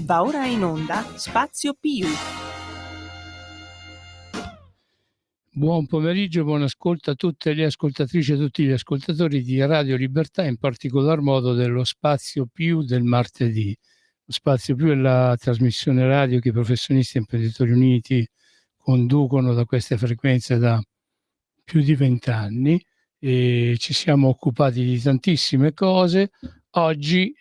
Va ora in onda Spazio Più. Buon pomeriggio, buon ascolto a tutte le ascoltatrici e a tutti gli ascoltatori di Radio Libertà, in particolar modo dello Spazio Più del martedì. Lo Spazio Più è la trasmissione radio che i professionisti e imprenditori uniti conducono da queste frequenze da più di 20 anni e ci siamo occupati di tantissime cose. Oggi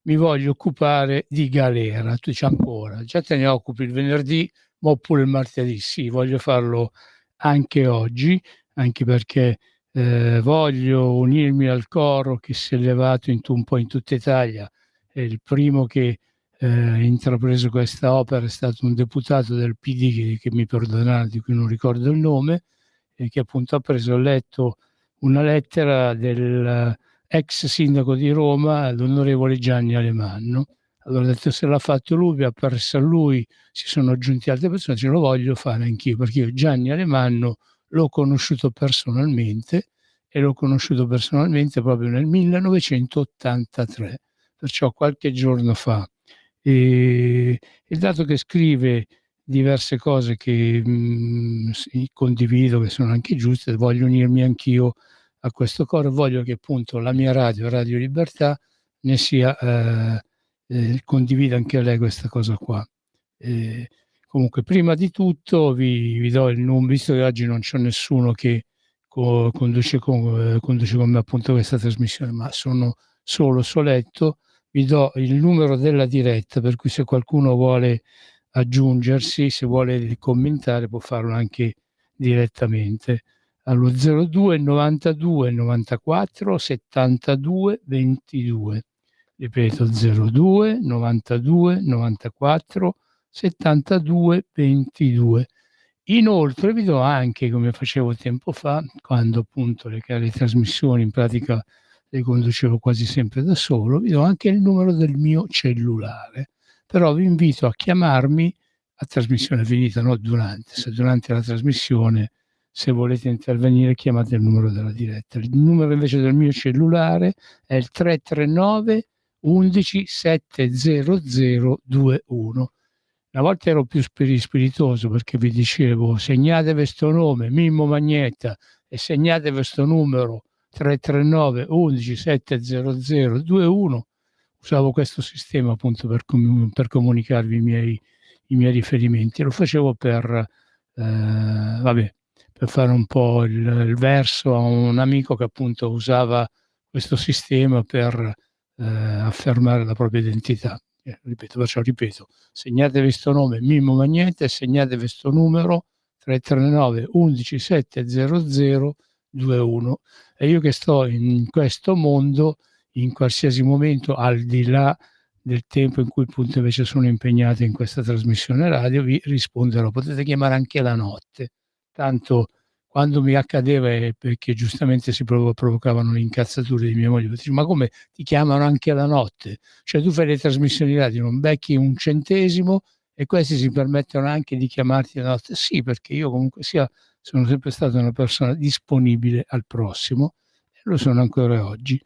mi voglio occupare di galera. Tu dici ancora, già te ne occupi il venerdì, ma oppure il martedì. Sì, voglio farlo anche oggi, anche perché voglio unirmi al coro che si è levato un po' in tutta Italia. È il primo che ha intrapreso questa opera è stato un deputato del PD che mi perdonate, di cui non ricordo il nome, e che appunto ha letto una lettera del ex sindaco di Roma, l'onorevole Gianni Alemanno. Allora ho detto, se l'ha fatto lui, ha perso a lui, si sono aggiunti altre persone, ce lo voglio fare anch'io, perché io Gianni Alemanno l'ho conosciuto personalmente proprio nel 1983, perciò qualche giorno fa. E dato che scrive diverse cose che sì, condivido, che sono anche giuste, voglio unirmi anch'io a questo coro, voglio che appunto la mia radio, Radio Libertà, ne sia condivida anche lei questa cosa qua. Comunque, prima di tutto vi do il numero, visto che oggi non c'è nessuno che conduce con me appunto questa trasmissione, ma sono solo soletto, vi do il numero della diretta, per cui se qualcuno vuole aggiungersi, se vuole commentare, può farlo anche direttamente allo 02 92 94 72 22. Ripeto, 02 92 94 72 22. Inoltre vi do anche, come facevo tempo fa, quando appunto le trasmissioni in pratica le conducevo quasi sempre da solo, vi do anche il numero del mio cellulare. Però vi invito a chiamarmi a trasmissione finita, no durante. Se durante la trasmissione, se volete intervenire, chiamate il numero della diretta. Il numero invece del mio cellulare è il 339 11 700 21. Una volta ero più spiritoso, perché vi dicevo segnate questo nome, Mimmo Magnetta, e segnate questo numero 339 11 700 21. Usavo questo sistema appunto per comunicarvi i miei riferimenti. Lo facevo per fare un po' il verso a un amico che appunto usava questo sistema per affermare la propria identità. Ripeto, segnate questo nome, Mimmo Magnetta, e segnate questo numero 339 11 700 21. E io che sto in questo mondo, in qualsiasi momento, al di là del tempo in cui appunto invece sono impegnato in questa trasmissione radio, vi risponderò. Potete chiamare anche la notte, tanto quando mi accadeva, perché giustamente si provocavano le incazzature di mia moglie, dice, ma come ti chiamano anche la notte? Cioè tu fai le trasmissioni radio, non becchi un centesimo e questi si permettono anche di chiamarti la notte? Sì, perché io comunque sia sono sempre stata una persona disponibile al prossimo e lo sono ancora oggi.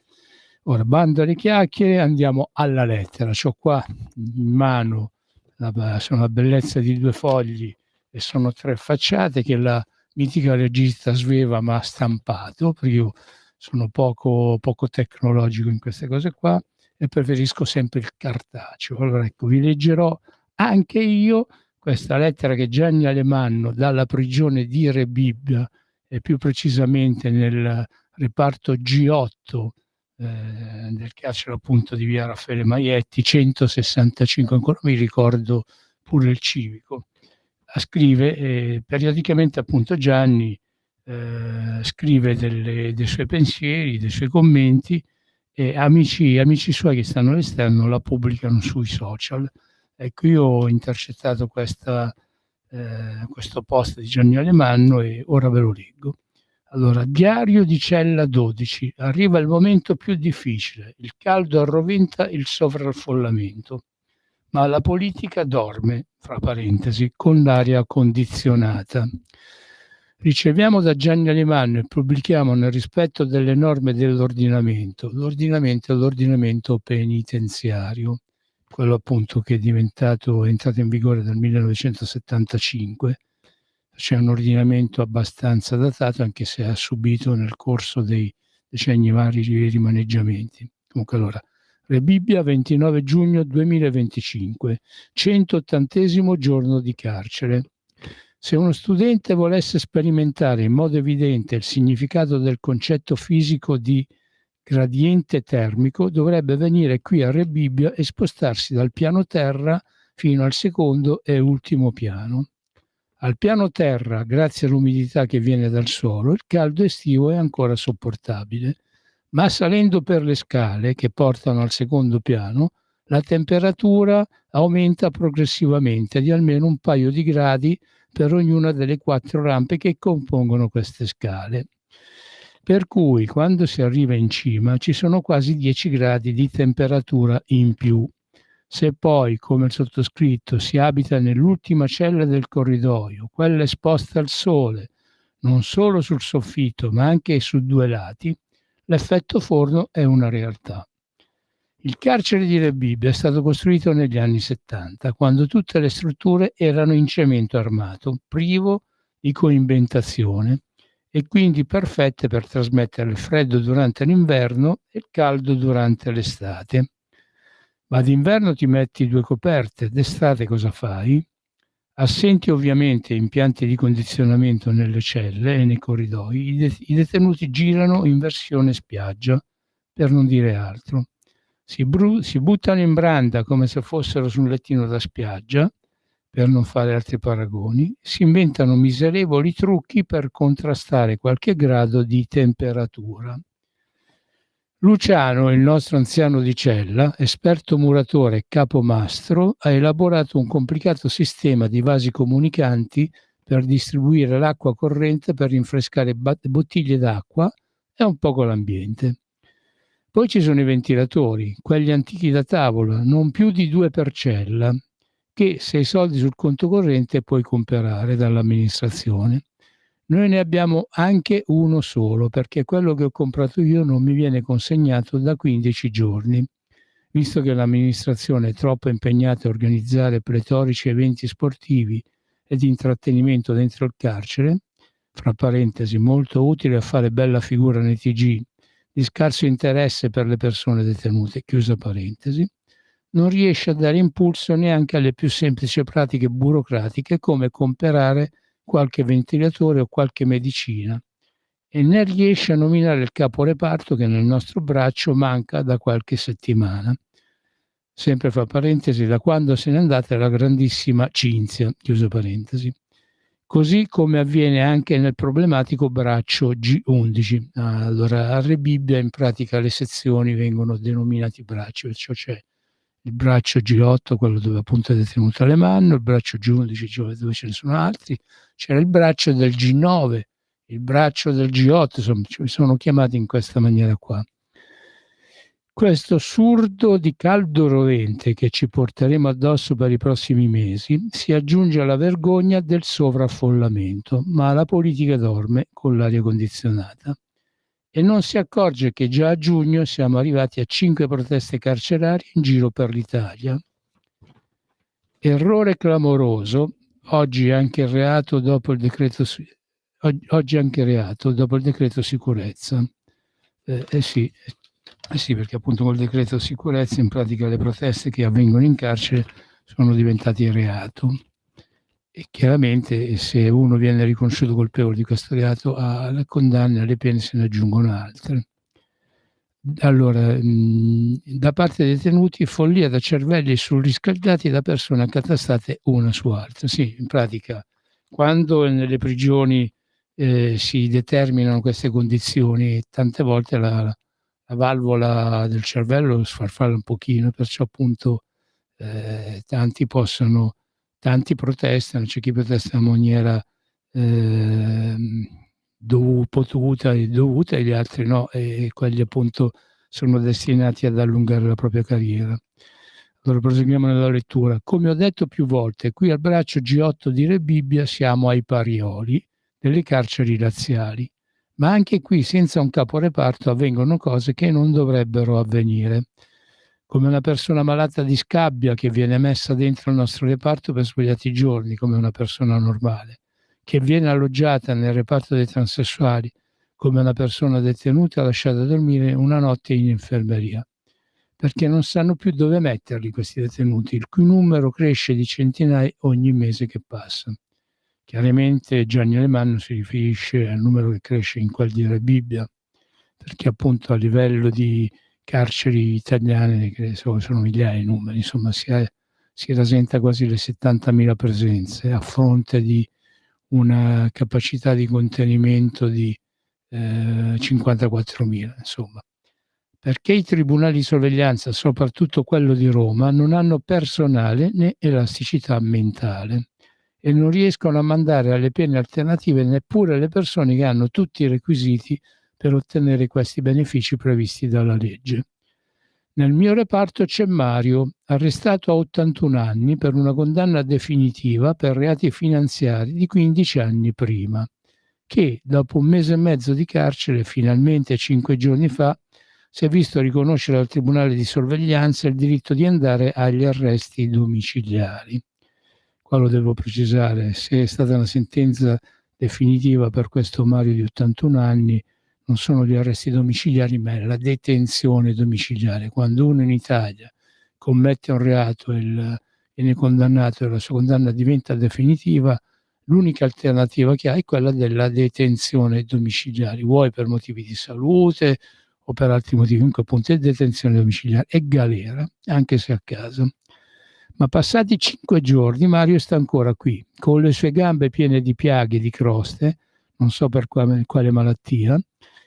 Ora, bando alle chiacchiere, andiamo alla lettera. C'ho qua in mano, sono la bellezza di 2 fogli e sono 3 facciate che la mitica regista Sveva mi ha stampato, perché io sono poco tecnologico in queste cose qua e preferisco sempre il cartaceo. Allora ecco, vi leggerò anche io questa lettera che Gianni Alemanno dalla prigione di Rebibbia, e più precisamente nel reparto G8 del carcere appunto di via Raffaele Maietti 165, ancora mi ricordo pure il civico. Scrive periodicamente appunto Gianni scrive dei suoi pensieri, dei suoi commenti, e amici suoi che stanno all'esterno la pubblicano sui social. Ecco, io ho intercettato questo post di Gianni Alemanno e ora ve lo leggo. Allora, diario di cella 12. Arriva il momento più difficile. Il caldo arroventa il sovraffollamento. Ma la politica dorme, fra parentesi, con l'aria condizionata. Riceviamo da Gianni Alemanno e pubblichiamo nel rispetto delle norme dell'ordinamento. L'ordinamento è l'ordinamento penitenziario. quello appunto che è entrato in vigore dal 1975. C'è un ordinamento abbastanza datato, anche se ha subito nel corso dei decenni vari rimaneggiamenti. Comunque allora, Rebibbia, 29 giugno 2025, 180° giorno di carcere. Se uno studente volesse sperimentare in modo evidente il significato del concetto fisico di gradiente termico, dovrebbe venire qui a Rebibbia e spostarsi dal piano terra fino al secondo e ultimo piano. Al piano terra, grazie all'umidità che viene dal suolo, il caldo estivo è ancora sopportabile, ma salendo per le scale che portano al secondo piano, la temperatura aumenta progressivamente di almeno un paio di gradi per ognuna delle 4 rampe che compongono queste scale. Per cui quando si arriva in cima ci sono quasi 10 gradi di temperatura in più. Se poi, come il sottoscritto, si abita nell'ultima cella del corridoio, quella esposta al sole, non solo sul soffitto ma anche su 2 lati, l'effetto forno è una realtà. Il carcere di Rebibbia è stato costruito negli anni 70, quando tutte le strutture erano in cemento armato, privo di coibentazione e quindi perfette per trasmettere il freddo durante l'inverno e il caldo durante l'estate. Ma d'inverno ti metti 2 coperte, d'estate cosa fai? Assenti ovviamente impianti di condizionamento nelle celle e nei corridoi, i detenuti girano in versione spiaggia, per non dire altro. Si buttano in branda come se fossero su un lettino da spiaggia, per non fare altri paragoni, si inventano miserevoli trucchi per contrastare qualche grado di temperatura. Luciano, il nostro anziano di cella, esperto muratore e capomastro, ha elaborato un complicato sistema di vasi comunicanti per distribuire l'acqua corrente per rinfrescare bottiglie d'acqua e un poco l'ambiente. Poi ci sono i ventilatori, quelli antichi da tavola, non più di 2 per cella, che se hai soldi sul conto corrente puoi comprare dall'amministrazione. Noi ne abbiamo anche uno solo, perché quello che ho comprato io non mi viene consegnato da 15 giorni. Visto che l'amministrazione è troppo impegnata a organizzare pletorici eventi sportivi e di intrattenimento dentro il carcere, fra parentesi molto utile a fare bella figura nei TG, di scarso interesse per le persone detenute, chiusa parentesi, non riesce a dare impulso neanche alle più semplici pratiche burocratiche come comprare qualche ventilatore o qualche medicina, e né riesce a nominare il caporeparto che nel nostro braccio manca da qualche settimana. Sempre fra parentesi, da quando se n'è andata la grandissima Cinzia, chiusa parentesi. Così come avviene anche nel problematico braccio G11. Allora, a Rebibbia in pratica le sezioni vengono denominati bracci, perciò c'è il braccio G8, quello dove appunto è detenuta Alemanno, il braccio G11 dove ce ne sono altri, c'era il braccio del G9, il braccio del G8, insomma, sono chiamati in questa maniera qua. Questo surdo di caldo rovente che ci porteremo addosso per i prossimi mesi si aggiunge alla vergogna del sovraffollamento, ma la politica dorme con l'aria condizionata e non si accorge che già a giugno siamo arrivati a 5 proteste carcerarie in giro per l'Italia. Errore clamoroso, oggi anche reato dopo il decreto sicurezza. Sì, perché appunto col decreto sicurezza in pratica le proteste che avvengono in carcere sono diventate reato. E chiaramente se uno viene riconosciuto colpevole di questo reato, alle condanne, alle pene se ne aggiungono altre. Allora, da parte dei detenuti, follia da cervelli surriscaldati da persone accatastate una su altra. Sì, in pratica, quando nelle prigioni si determinano queste condizioni, tante volte la valvola del cervello sfarfalla un pochino, perciò appunto tanti protestano, c'è chi protesta in maniera potuta e dovuta e gli altri no, e quelli appunto sono destinati ad allungare la propria carriera. Allora proseguiamo nella lettura. Come ho detto più volte, qui al braccio G8 di Rebibbia siamo ai parioli delle carceri laziali, ma anche qui senza un caporeparto avvengono cose che non dovrebbero avvenire. come una persona malata di scabbia che viene messa dentro il nostro reparto per svariati giorni, come una persona normale, che viene alloggiata nel reparto dei transessuali, come una persona detenuta lasciata a dormire una notte in infermeria, perché non sanno più dove metterli questi detenuti, il cui numero cresce di centinaia ogni mese che passa. Chiaramente Gianni Alemanno si riferisce al numero che cresce in quel di Re Bibbia, perché appunto a livello di carceri italiane sono migliaia i numeri, insomma si rasenta quasi le 70.000 presenze a fronte di una capacità di contenimento di 54.000, insomma. Perché i tribunali di sorveglianza, soprattutto quello di Roma, non hanno personale né elasticità mentale e non riescono a mandare alle pene alternative neppure le persone che hanno tutti i requisiti per ottenere questi benefici previsti dalla legge. Nel mio reparto c'è Mario, arrestato a 81 anni per una condanna definitiva per reati finanziari di 15 anni prima, che dopo un mese e mezzo di carcere, finalmente 5 giorni fa, si è visto riconoscere dal Tribunale di sorveglianza il diritto di andare agli arresti domiciliari. Qua lo devo precisare, se è stata una sentenza definitiva per questo Mario di 81 anni, non sono gli arresti domiciliari, ma è la detenzione domiciliare. Quando uno in Italia commette un reato e viene condannato e la sua condanna diventa definitiva, l'unica alternativa che ha è quella della detenzione domiciliare, vuoi per motivi di salute o per altri motivi, comunque appunto è detenzione domiciliare, è galera, anche se a casa. Ma passati 5 giorni Mario sta ancora qui, con le sue gambe piene di piaghe, di croste, non so per quale malattia,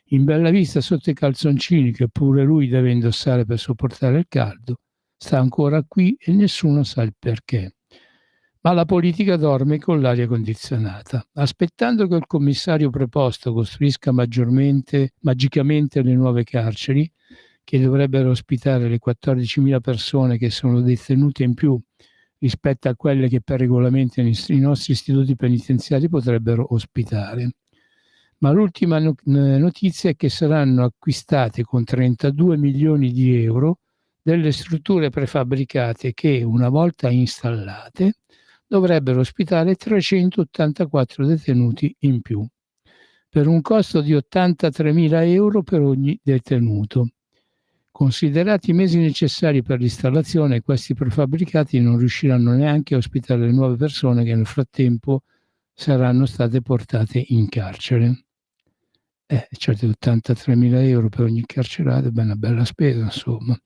in bella vista sotto i calzoncini che pure lui deve indossare per sopportare il caldo, sta ancora qui e nessuno sa il perché. Ma la politica dorme con l'aria condizionata, aspettando che il commissario preposto costruisca magicamente le nuove carceri, che dovrebbero ospitare le 14.000 persone che sono detenute in più rispetto a quelle che per regolamento i nostri istituti penitenziari potrebbero ospitare. Ma l'ultima notizia è che saranno acquistate con 32 milioni di euro delle strutture prefabbricate che, una volta installate, dovrebbero ospitare 384 detenuti in più, per un costo di 83.000 euro per ogni detenuto. Considerati i mesi necessari per l'installazione, questi prefabbricati non riusciranno neanche a ospitare le nuove persone che nel frattempo saranno state portate in carcere. Certo, 83.000 euro per ogni carcerato è una bella spesa, insomma.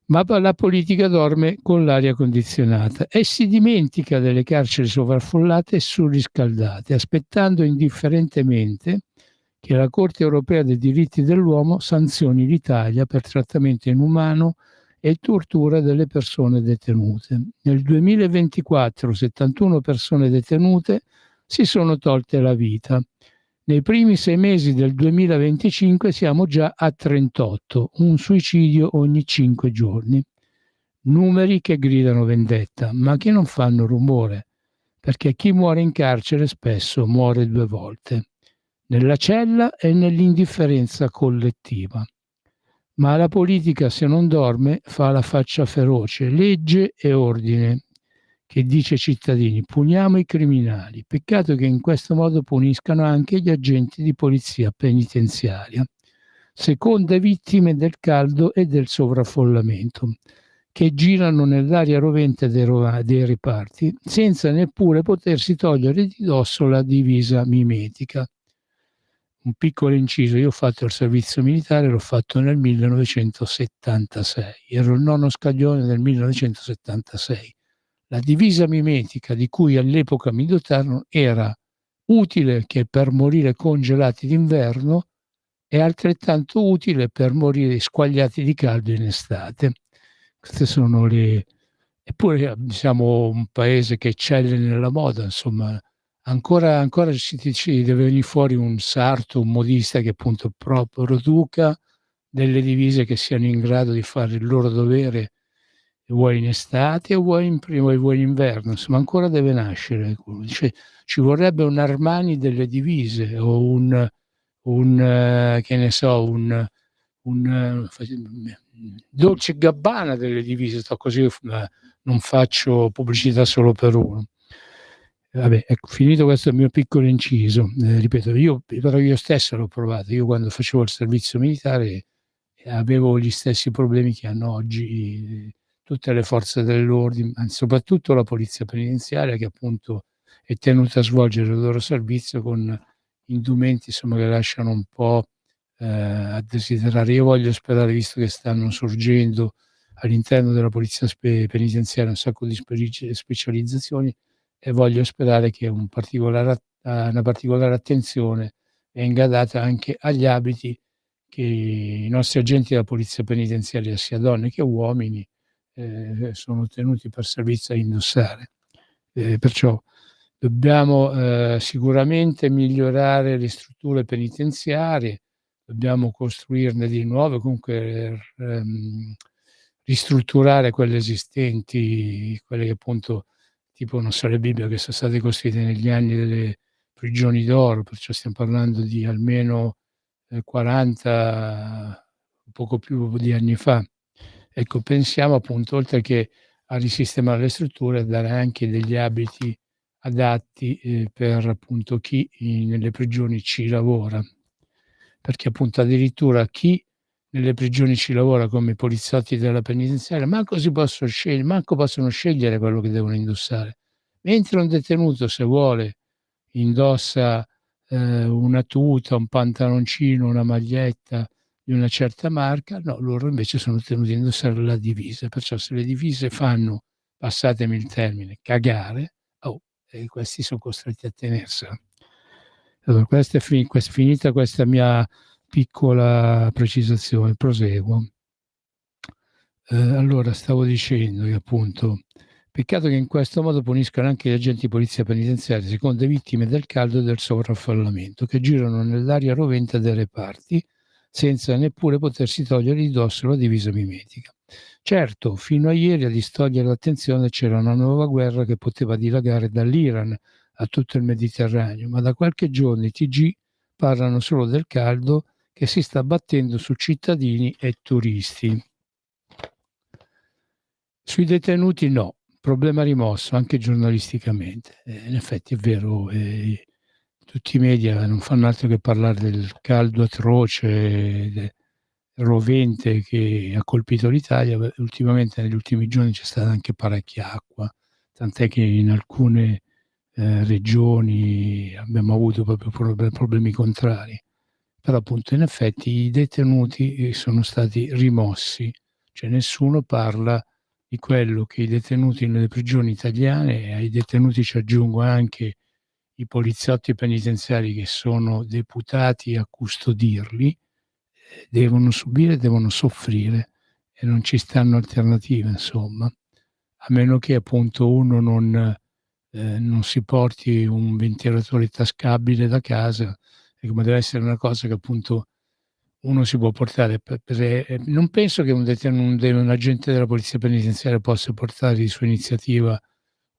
Ma la politica dorme con l'aria condizionata e si dimentica delle carceri sovraffollate e surriscaldate, aspettando indifferentemente che la Corte europea dei diritti dell'uomo sanzioni l'Italia per trattamento inumano e tortura delle persone detenute. Nel 2024 71 persone detenute si sono tolte la vita. Nei primi 6 mesi del 2025 siamo già a 38, un suicidio ogni 5 giorni. Numeri che gridano vendetta, ma che non fanno rumore, perché chi muore in carcere spesso muore 2 volte, nella cella e nell'indifferenza collettiva. Ma la politica, se non dorme, fa la faccia feroce, legge e ordine, che dice ai cittadini: puniamo i criminali. Peccato che in questo modo puniscano anche gli agenti di polizia penitenziaria, seconde vittime del caldo e del sovraffollamento, che girano nell'aria rovente dei reparti senza neppure potersi togliere di dosso la divisa mimetica. Un piccolo inciso: io ho fatto il servizio militare, l'ho fatto nel 1976, ero il 9° scaglione del 1976. La divisa mimetica di cui all'epoca mi dotarono era utile che per morire congelati d'inverno e altrettanto utile per morire squagliati di caldo in estate. Queste sono le... Eppure siamo un paese che eccelle nella moda, insomma, ancora ci deve venire fuori un sarto, un modista che appunto produca delle divise che siano in grado di fare il loro dovere, vuoi in estate o vuoi in inverno, insomma ancora deve nascere. Cioè, ci vorrebbe un Armani delle divise o che ne so, Dolce & Gabbana delle divise, sto così, non faccio pubblicità solo per uno. Vabbè, ecco, finito questo mio piccolo inciso, ripeto, però io stesso l'ho provato. Io quando facevo il servizio militare avevo gli stessi problemi che hanno oggi tutte le forze dell'ordine, anzi soprattutto la polizia penitenziaria, che appunto è tenuta a svolgere il loro servizio con indumenti, insomma, che lasciano un po' a desiderare. Io voglio sperare, visto che stanno sorgendo all'interno della polizia penitenziaria un sacco di specializzazioni, e voglio sperare che una particolare attenzione venga data anche agli abiti che i nostri agenti della polizia penitenziaria, sia donne che uomini, sono tenuti per servizio a indossare. Perciò dobbiamo sicuramente migliorare le strutture penitenziarie, dobbiamo costruirne di nuove, comunque ristrutturare quelle esistenti, quelle che appunto, tipo, non so, le Bibbie che sono state costruite negli anni delle prigioni d'oro, perciò stiamo parlando di almeno 40, poco più di anni fa. Ecco, pensiamo appunto, oltre che a risistemare le strutture, a dare anche degli abiti adatti per appunto chi nelle prigioni ci lavora, perché appunto addirittura chi nelle prigioni ci lavora, come i poliziotti della penitenziaria, manco possono scegliere quello che devono indossare. Mentre un detenuto, se vuole, indossa una tuta, un pantaloncino, una maglietta di una certa marca, no, loro invece sono tenuti a indossare la divisa. Perciò se le divise fanno, passatemi il termine, cagare, questi son costretti a tenersela. Allora, questa è finita questa mia piccola precisazione, proseguo. Allora, stavo dicendo che appunto, peccato che in questo modo puniscano anche gli agenti di polizia penitenziaria, seconde vittime del caldo e del sovraffollamento, che girano nell'aria rovente dei reparti senza neppure potersi togliere di dosso la divisa mimetica. Certo, fino a ieri a distogliere l'attenzione c'era una nuova guerra che poteva dilagare dall'Iran a tutto il Mediterraneo, ma da qualche giorno i TG parlano solo del caldo che si sta battendo su cittadini e turisti. Sui detenuti no, problema rimosso anche giornalisticamente. In effetti è vero, tutti i media non fanno altro che parlare del caldo atroce, rovente che ha colpito l'Italia. Ultimamente, negli ultimi giorni, c'è stata anche parecchia acqua, tant'è che in alcune regioni abbiamo avuto proprio problemi contrari. Però appunto in effetti i detenuti sono stati rimossi, cioè nessuno parla di quello che i detenuti nelle prigioni italiane, e ai detenuti ci aggiungo anche i poliziotti penitenziari che sono deputati a custodirli, devono subire, devono soffrire, e non ci stanno alternative, insomma, a meno che appunto uno non si porti un ventilatore tascabile da casa, e come deve essere una cosa che appunto uno si può portare non penso che un agente della polizia penitenziaria possa portare di sua iniziativa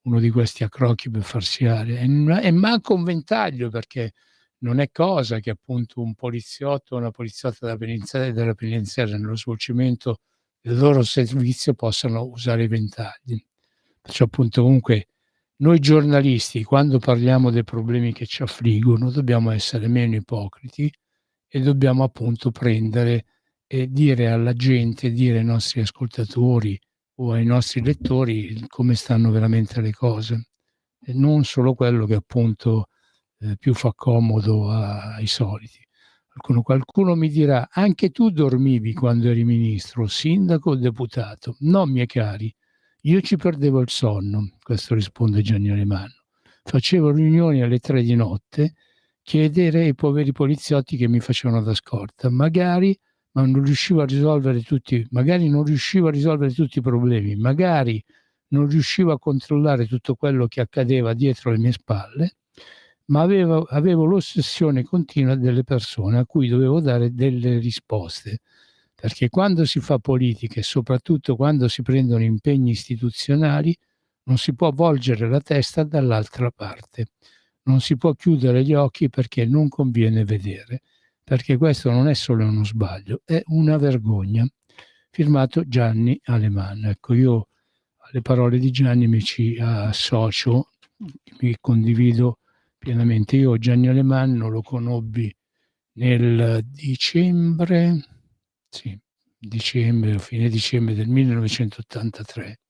uno di questi accrocchi per farsi aria, e manco un ventaglio, perché non è cosa che appunto un poliziotto o una poliziotta della penitenziaria nello svolgimento del loro servizio possano usare i ventagli. Perciò appunto, comunque, noi giornalisti, quando parliamo dei problemi che ci affliggono, dobbiamo essere meno ipocriti e dobbiamo appunto prendere e dire alla gente, dire ai nostri ascoltatori o ai nostri lettori come stanno veramente le cose, e non solo quello che appunto più fa comodo ai soliti. Qualcuno mi dirà: anche tu dormivi quando eri ministro, sindaco o deputato? No, miei cari, io ci perdevo il sonno, questo risponde Gianni Alemanno. Facevo riunioni alle 3 di notte, chiedere ai poveri poliziotti che mi facevano da scorta, magari non riuscivo a risolvere tutti i problemi, magari non riuscivo a controllare tutto quello che accadeva dietro le mie spalle, ma avevo l'ossessione continua delle persone a cui dovevo dare delle risposte, perché quando si fa politica e soprattutto quando si prendono impegni istituzionali non si può volgere la testa dall'altra parte, non si può chiudere gli occhi perché non conviene vedere, perché questo non è solo uno sbaglio, è una vergogna. firmato Gianni Aleman. Ecco, io alle parole di Gianni mi ci associo, mi condivido pienamente. Io Gianni Aleman lo conobbi nel dicembre, sì, dicembre, fine dicembre del 1983.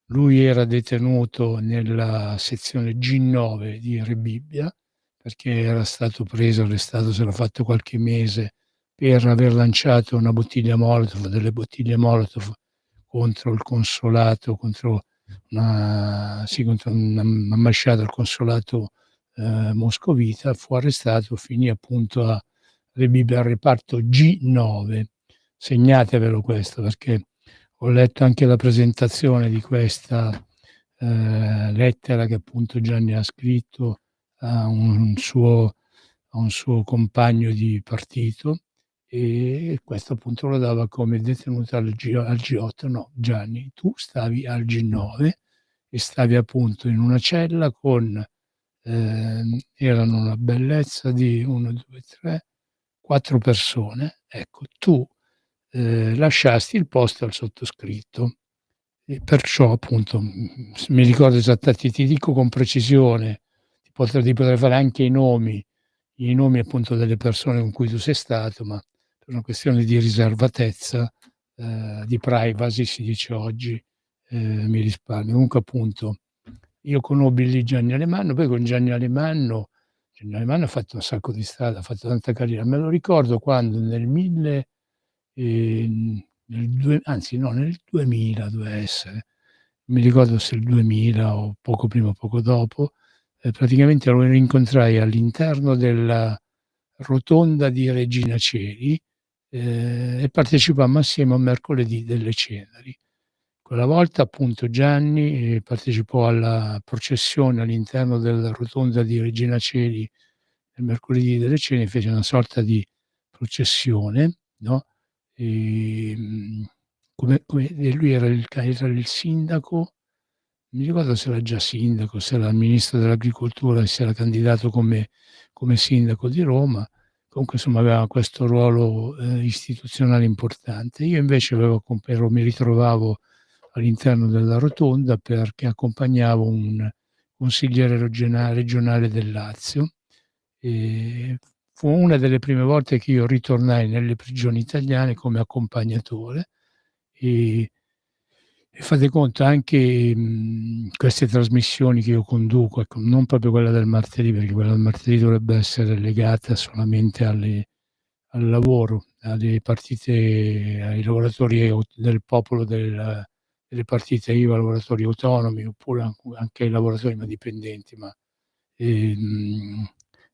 Lui era detenuto nella sezione G9 di Rebibbia, perché era stato preso, arrestato, s'era fatto qualche mese per aver lanciato una bottiglia Molotov, delle bottiglie Molotov contro il consolato, contro contro un'ambasciata al consolato moscovita. Fu arrestato, finì appunto a Rebibbia, al reparto G9. Segnatevelo questo, perché ho letto anche la presentazione di questa lettera che appunto Gianni ha scritto a un suo compagno di partito, e questo appunto lo dava come detenuto al G8. No, Gianni, tu stavi al G9 e stavi appunto in una cella con erano una bellezza di 1, 2, 3, 4 persone. Ecco, tu lasciasti il posto al sottoscritto. E perciò appunto, mi ricordo esattamente, ti dico con precisione, ti potrei fare anche i nomi appunto delle persone con cui tu sei stato, ma per una questione di riservatezza, di privacy si dice oggi, mi risparmio. Comunque appunto io conobbi lì Gianni Alemanno, poi con Gianni Alemanno ha fatto un sacco di strada, ha fatto tanta carriera. Me lo ricordo quando nel 2000 doveva essere, non mi ricordo se il 2000 o poco prima o poco dopo, praticamente lo rincontrai all'interno della rotonda di Regina Coeli, e partecipammo assieme a un mercoledì delle ceneri. Quella volta appunto Gianni partecipò alla processione all'interno della rotonda di Regina Coeli, il mercoledì delle ceneri, fece una sorta di processione, no, e lui era il sindaco, non mi ricordo se era già sindaco, se era il ministro dell'agricoltura, si era candidato come sindaco di Roma. Comunque insomma aveva questo ruolo istituzionale importante. Io invece mi ritrovavo all'interno della rotonda perché accompagnavo un consigliere regionale del Lazio. Fu una delle prime volte che io ritornai nelle prigioni italiane come accompagnatore, e fate conto anche, queste trasmissioni che io conduco, ecco, non proprio quella del martedì, perché quella del martedì dovrebbe essere legata solamente al lavoro, alle partite, ai lavoratori del popolo delle partite IVA, lavoratori autonomi, oppure anche ai lavoratori ma dipendenti, ma Ehm,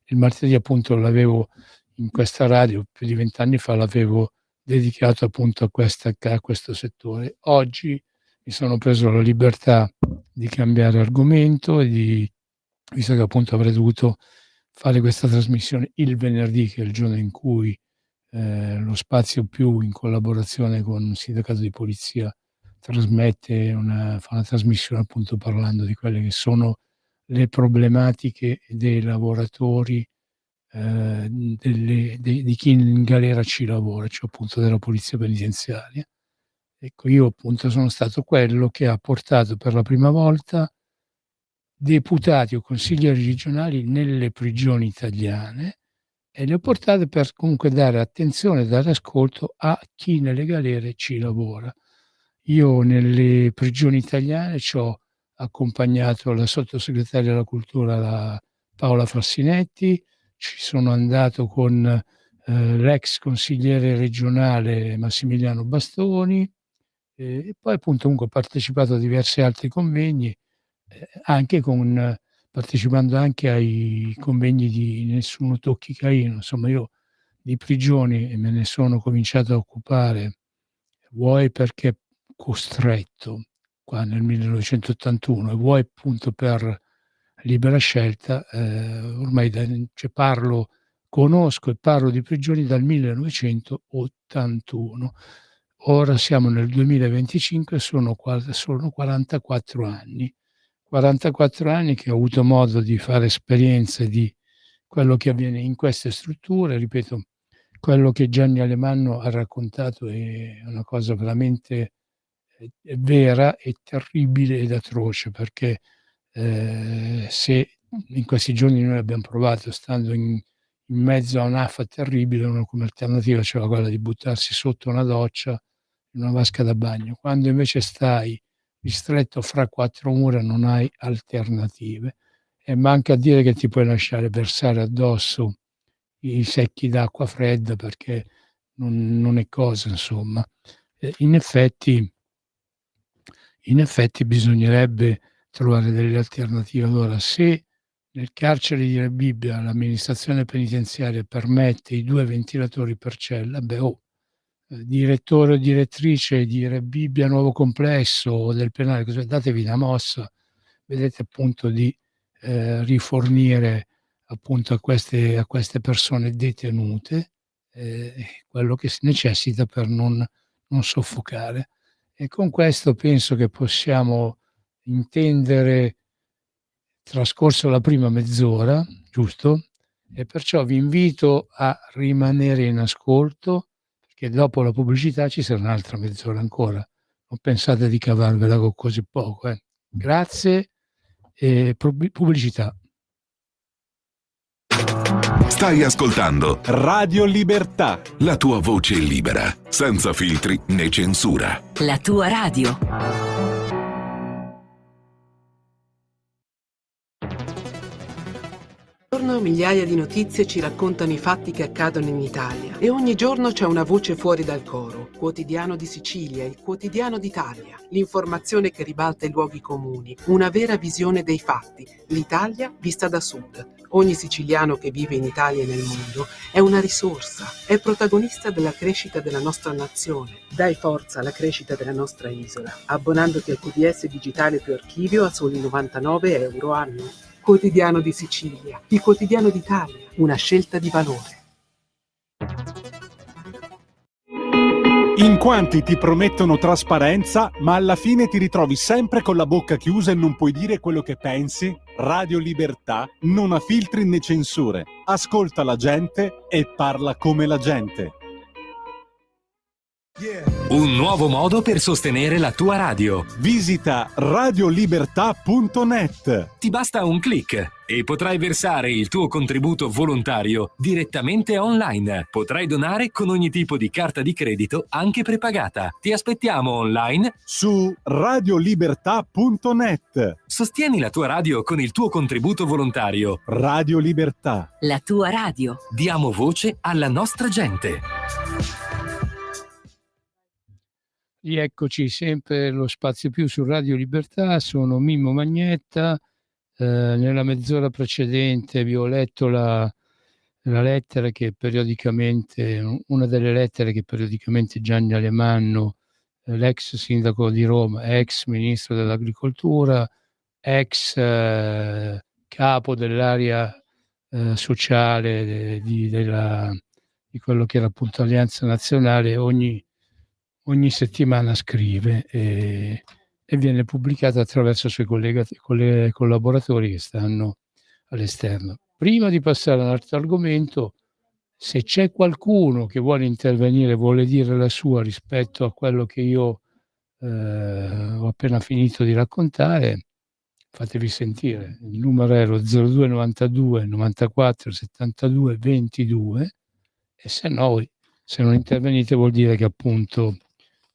il martedì appunto l'avevo in questa radio più di 20 anni fa, l'avevo dedicato appunto a questo settore. Oggi mi sono preso la libertà di cambiare argomento visto che appunto avrei dovuto fare questa trasmissione il venerdì, che è il giorno in cui lo Spazio Più, in collaborazione con un sindacato di polizia, fa una trasmissione appunto parlando di quelle che sono le problematiche dei lavoratori, di chi in galera ci lavora, cioè appunto della polizia penitenziaria. Ecco, io appunto sono stato quello che ha portato per la prima volta deputati o consiglieri regionali nelle prigioni italiane, e le ho portate per comunque dare attenzione, dare ascolto a chi nelle galere ci lavora. Io nelle prigioni italiane c'ho accompagnato la sottosegretaria alla cultura, la Paola Frassinetti, ci sono andato con l'ex consigliere regionale Massimiliano Bastoni, e poi appunto comunque ho partecipato a diversi altri convegni, anche partecipando anche ai convegni di Nessuno tocchi Caino. Insomma, io di prigioni me ne sono cominciato a occupare, vuoi perché costretto qua nel 1981, e vuoi appunto per libera scelta, ormai conosco e parlo di prigioni dal 1981. Ora siamo nel 2025, sono 44 anni. 44 anni che ho avuto modo di fare esperienze di quello che avviene in queste strutture. Ripeto, quello che Gianni Alemanno ha raccontato è una cosa veramente è vera e terribile ed atroce, perché se in questi giorni noi abbiamo provato, stando in mezzo a un'afa terribile, uno come alternativa c'era quella di buttarsi sotto una doccia, in una vasca da bagno. Quando invece stai ristretto fra quattro mura non hai alternative, e manca a dire che ti puoi lasciare versare addosso i secchi d'acqua fredda, perché non è cosa, insomma. In effetti bisognerebbe trovare delle alternative. Allora, se nel carcere di Rebibbia l'amministrazione penitenziaria permette i 2 ventilatori per cella, direttore o direttrice di Rebibbia Nuovo Complesso o del penale, così, datevi una mossa, vedete appunto di rifornire appunto a queste persone detenute quello che si necessita per non soffocare. E con questo penso che possiamo intendere trascorso la prima mezz'ora, giusto? E perciò vi invito a rimanere in ascolto, perché dopo la pubblicità ci sarà un'altra mezz'ora ancora. Non pensate di cavarvela con così poco. Grazie e pubblicità. Stai ascoltando Radio Libertà, la tua voce libera, senza filtri né censura. La tua radio. Migliaia di notizie ci raccontano i fatti che accadono in Italia e ogni giorno c'è una voce fuori dal coro. Quotidiano di Sicilia, il quotidiano d'Italia, l'informazione che ribalta i luoghi comuni, una vera visione dei fatti, l'Italia vista da sud. Ogni siciliano che vive in Italia e nel mondo è una risorsa, è protagonista della crescita della nostra nazione. Dai forza alla crescita della nostra isola, abbonandoti al QDS digitale più archivio a soli 99 euro annuo. Quotidiano di Sicilia, il quotidiano d'Italia, una scelta di valore. in quanti ti promettono trasparenza, ma alla fine ti ritrovi sempre con la bocca chiusa e non puoi dire quello che pensi. Radio Libertà non ha filtri né censure, ascolta la gente e parla come la gente. Un nuovo modo per sostenere la tua radio. Visita radiolibertà.net. Ti basta un click e potrai versare il tuo contributo volontario direttamente online. Potrai donare con ogni tipo di carta di credito, anche prepagata. Ti aspettiamo online su radiolibertà.net. Sostieni la tua radio con il tuo contributo volontario. Radio Libertà. La tua radio. Diamo voce alla nostra gente. Rieccoci sempre lo Spazio Più su Radio Libertà, sono Mimmo Magnetta. Nella mezz'ora precedente vi ho letto la lettera che periodicamente, una delle lettere che periodicamente Gianni Alemanno, l'ex sindaco di Roma, ex ministro dell'agricoltura, ex capo dell'area sociale di quello che era appunto Alleanza Nazionale, ogni settimana scrive e viene pubblicata attraverso i suoi collaboratori che stanno all'esterno. Prima di passare all'altro argomento, se c'è qualcuno che vuole intervenire, vuole dire la sua rispetto a quello che io ho appena finito di raccontare, fatevi sentire. Il numero è lo 02 92 94 72 22 e se no, se non intervenite vuol dire che appunto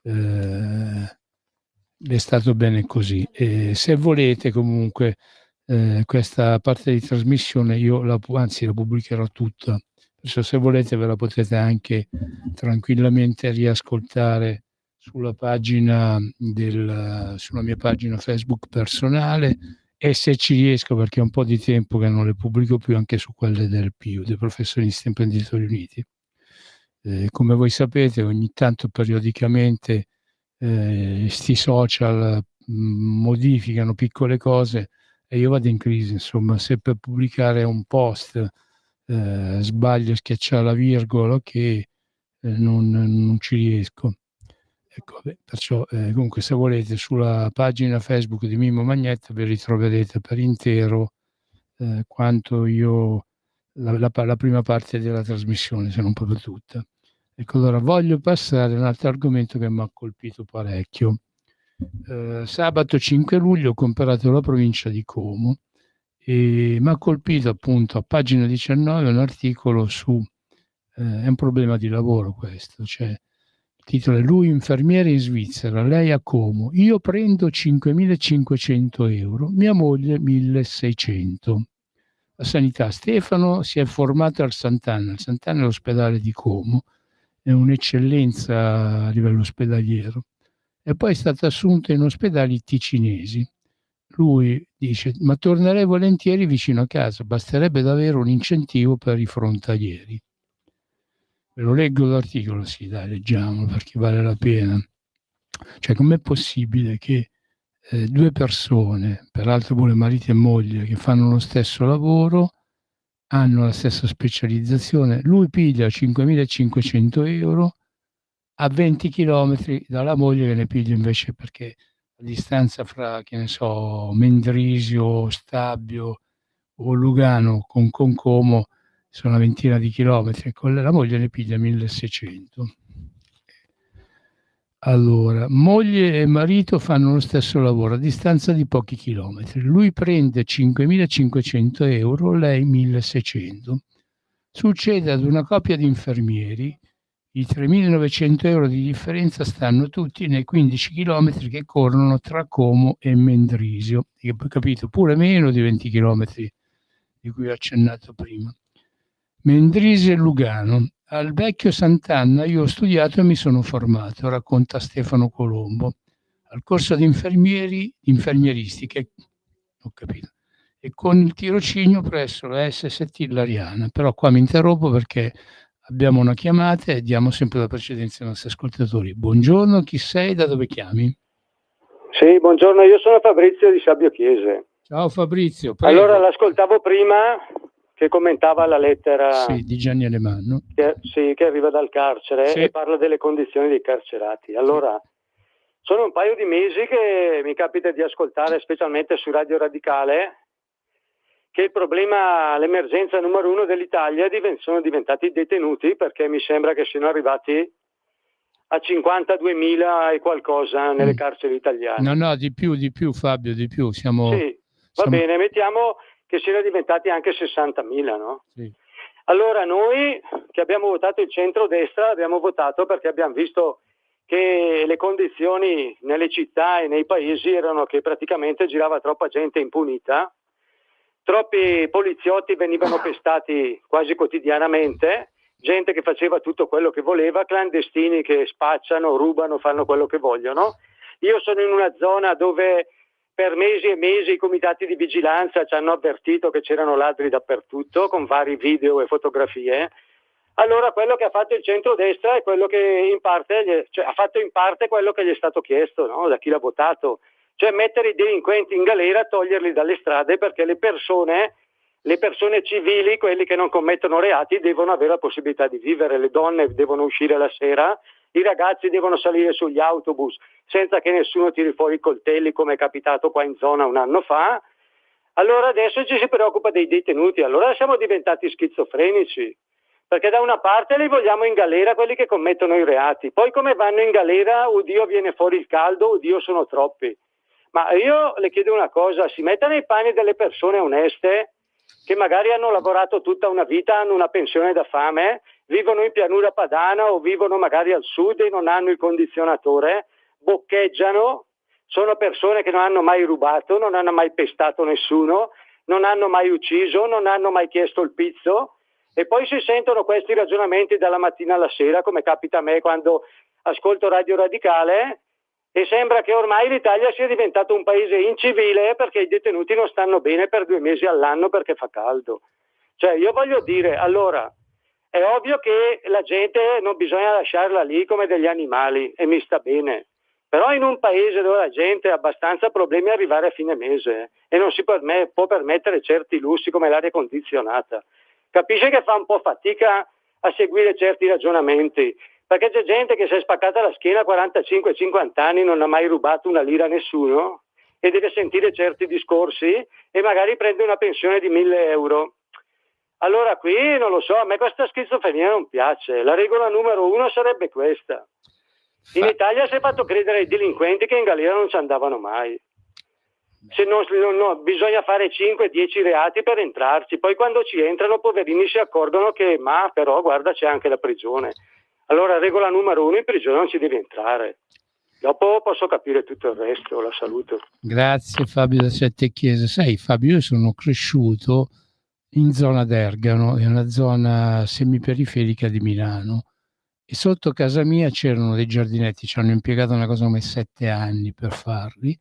è stato bene così. E se volete comunque questa parte di trasmissione io la pubblicherò tutta, perciò se volete ve la potete anche tranquillamente riascoltare sulla mia pagina Facebook personale, e se ci riesco, perché è un po' di tempo che non le pubblico più, anche su quelle del PIU, dei Professionisti Imprenditori Uniti. Come voi sapete, ogni tanto periodicamente sti social modificano piccole cose e io vado in crisi, insomma. Se per pubblicare un post sbaglio a schiacciare la virgola, che non ci riesco. Ecco, perciò comunque se volete sulla pagina Facebook di Mimmo Magnetta vi ritroverete per intero quanto io la prima parte della trasmissione, se non proprio tutta. Ecco, allora voglio passare a un altro argomento che mi ha colpito parecchio. Sabato 5 luglio ho comprato la provincia di Como e mi ha colpito appunto a pagina 19 un articolo su è un problema di lavoro questo, cioè il titolo è lui infermiere in Svizzera, lei a Como, io prendo 5.500 euro, mia moglie 1.600. La sanità, Stefano si è formato al Sant'Anna, il Sant'Anna è l'ospedale di Como, è un'eccellenza a livello ospedaliero, e poi è stato assunto in ospedali ticinesi. Lui dice, ma tornerei volentieri vicino a casa, basterebbe davvero un incentivo per i frontalieri. Ve lo leggo l'articolo, sì, dai, leggiamolo perché vale la pena. Cioè, com'è possibile che due persone, peraltro pure marito e moglie, che fanno lo stesso lavoro, hanno la stessa specializzazione, lui piglia 5.500 euro a 20 chilometri dalla moglie che ne piglia invece, perché la distanza fra, che ne so, Mendrisio, Stabio o Lugano con Como sono una ventina di chilometri, con la moglie ne piglia 1.600. Allora, moglie e marito fanno lo stesso lavoro a distanza di pochi chilometri. Lui prende 5.500 euro, lei 1.600. Succede ad una coppia di infermieri, i 3.900 euro di differenza stanno tutti nei 15 chilometri che corrono tra Como e Mendrisio, che capito, pure meno di 20 chilometri di cui ho accennato prima. Mendrisio e Lugano. Al vecchio Sant'Anna io ho studiato e mi sono formato, racconta Stefano Colombo, al corso di infermieristiche, ho capito, e con il tirocinio presso la SST Lariana. Però qua mi interrompo perché abbiamo una chiamata e diamo sempre la precedenza ai nostri ascoltatori. Buongiorno, chi sei, da dove chiami? Sì, buongiorno, io sono Fabrizio di Sabbio Chiese. Ciao Fabrizio, prego. Allora, l'ascoltavo prima che commentava la lettera di Gianni Alemanno che arriva dal carcere e parla delle condizioni dei carcerati. Allora, sono un paio di mesi che mi capita di ascoltare, specialmente su Radio Radicale, che il problema, l'emergenza numero uno dell'Italia sono diventati i detenuti, perché mi sembra che siano arrivati a 52.000 e qualcosa nelle carceri italiane. No, di più Fabio, di più. Va bene, mettiamo che siano diventati anche 60.000, no? Sì. Allora noi che abbiamo votato il centro-destra abbiamo votato perché abbiamo visto che le condizioni nelle città e nei paesi erano che praticamente girava troppa gente impunita, troppi poliziotti venivano pestati quasi quotidianamente, gente che faceva tutto quello che voleva, clandestini che spacciano, rubano, fanno quello che vogliono. Io sono in una zona dove per mesi e mesi i comitati di vigilanza ci hanno avvertito che c'erano ladri dappertutto, con vari video e fotografie. Allora quello che ha fatto il centrodestra è quello che in parte, ha fatto in parte quello che gli è stato chiesto, no? Da chi l'ha votato, cioè mettere i delinquenti in galera, toglierli dalle strade, perché le persone civili, quelli che non commettono reati, devono avere la possibilità di vivere, le donne devono uscire la sera, i ragazzi devono salire sugli autobus senza che nessuno tiri fuori i coltelli, come è capitato qua in zona un anno fa. Allora adesso ci si preoccupa dei detenuti, allora siamo diventati schizofrenici, perché da una parte li vogliamo in galera quelli che commettono i reati, poi come vanno in galera, oddio viene fuori il caldo, oddio sono troppi. Ma io le chiedo una cosa, si metta nei panni delle persone oneste che magari hanno lavorato tutta una vita, hanno una pensione da fame, vivono in pianura padana o vivono magari al sud e non hanno il condizionatore, boccheggiano, sono persone che non hanno mai rubato, non hanno mai pestato nessuno, non hanno mai ucciso, non hanno mai chiesto il pizzo, e poi si sentono questi ragionamenti dalla mattina alla sera, come capita a me quando ascolto Radio Radicale, e sembra che ormai l'Italia sia diventato un paese incivile perché i detenuti non stanno bene per 2 mesi all'anno perché fa caldo. Cioè io voglio dire, allora, è ovvio che la gente non bisogna lasciarla lì come degli animali, e mi sta bene, però in un paese dove la gente ha abbastanza problemi a arrivare a fine mese e non si può permettere certi lussi come l'aria condizionata, capisce che fa un po' fatica a seguire certi ragionamenti, perché c'è gente che si è spaccata la schiena a 45-50 anni, non ha mai rubato una lira a nessuno e deve sentire certi discorsi e magari prende una pensione di 1.000 euro. Allora qui non lo so, a me questa schizofrenia non piace. La regola numero 1 sarebbe questa. In Italia si è fatto credere ai delinquenti che in galera non ci andavano mai. Se bisogna fare 5-10 reati per entrarci, poi quando ci entrano poverini si accorgono che però guarda c'è anche la prigione. Allora regola numero 1, in prigione non ci devi entrare. Dopo posso capire tutto il resto, la saluto. Grazie Fabio da Sette Chiese. Sai Fabio, io sono cresciuto in zona d'Ergano, è una zona semiperiferica di Milano, e sotto casa mia c'erano dei giardinetti, ci hanno impiegato una cosa come 7 anni per farli,